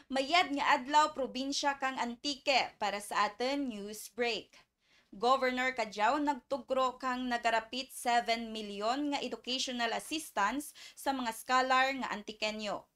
Mayad nga adlaw probinsya kang Antique para sa aton news break. Governor Kajao nagtugro kang nagarapit 7 milyon nga educational assistance sa mga scholar nga Antikenyo.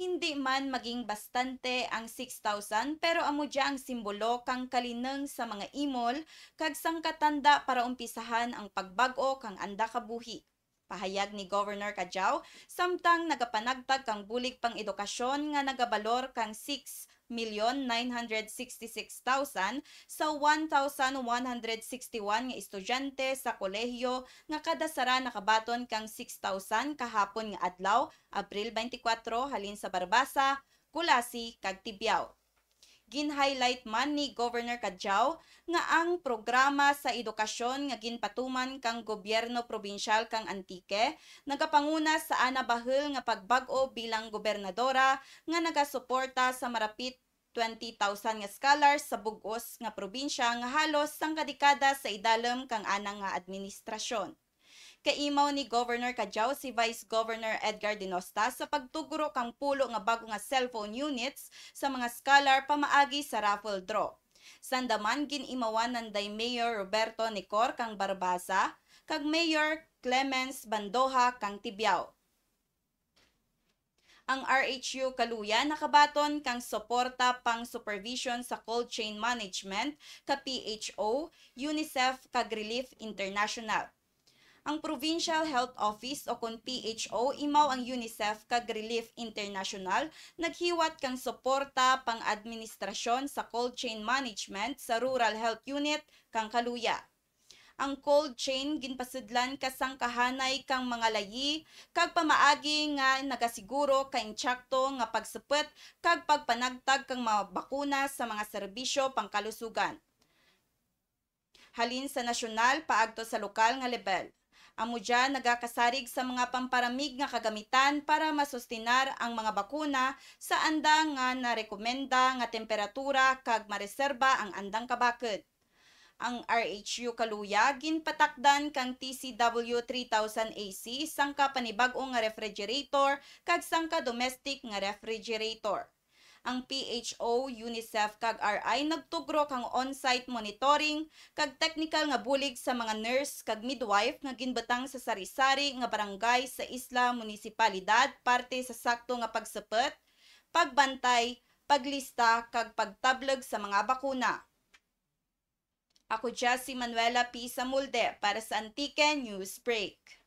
Hindi man maging bastante ang 6,000 pero amo dia ang simbolo kang kalineng sa mga imol kag sangkatanda para umpisahan ang pagbag-o kang anda ka buhi. Pahayag ni Governor Kajao, samtang nagapanagtag kang bulig pang edukasyon nga nagabalor kang 6,966,000 sa 1,161 nga estudyante sa kolehiyo nga kada sara nakabaton kang 6,000 kahapon nga adlaw, Abril 24 halin sa Barbasa, Kulasi kag Tibiao. Gin-highlight man ni Governor Kajao nga ang programa sa edukasyon nga ginpatuman kang gobyerno probinsyal kang Antique nagapanguna sa ana bahel nga pagbag-o bilang gobernadora nga nagasuporta sa marapit 20,000 nga scholars sa bug-os nga probinsya nga halos sang kadekada sa idalem kang anang nga administrasyon. Kaimaw ni Governor Kajao si Vice Governor Edgar Dinosta sa pagtuguro kang pulo nga bago nga cellphone units sa mga scholar pamaagi sa raffle draw. Sandaman ginimawan nanday Mayor Roberto Nicor kang Barbasa kag Mayor Clemens Bandoha kang Tibiao. Ang RHU Kaluya nakabaton kang suporta pang supervision sa cold chain management ka PHO, UNICEF kag Relief International. Ang Provincial Health Office o kon PHO imaw ang UNICEF kag Relief International naghiwat kang suporta pang administrasyon sa cold chain management sa Rural Health Unit kang Kaluya. Ang cold chain ginpasudlan kasang kahanay kang mga layi kag pamaagi nga nagasiguro ka intsakto nga pagsupet kag pagpanagtag kang mga bakuna sa mga serbisyo pangkalusugan. Halin sa nasyonal paagto sa lokal nga level. Amo dyan nagakasarig sa mga pamparamig nga kagamitan para masustinar ang mga bakuna sa andang nga narekomenda nga temperatura kag mareserba ang andang kabakod. Ang RHU Kaluya ginpatakdan kang TCW 3000 AC sangka panibag-o nga refrigerator kag sangka domestic nga refrigerator. Ang PHO, UNICEF kag RI nagtugro kang on-site monitoring kag technical nga bulig sa mga nurse kag midwife nga ginbatang sa sari-sari nga barangay sa Isla Munisipalidad parte sa sakto nga pagsupet, pagbantay, paglista kag pagtablag sa mga bakuna. Ako dya si Manuela P. Samulde para sa Antique News Break.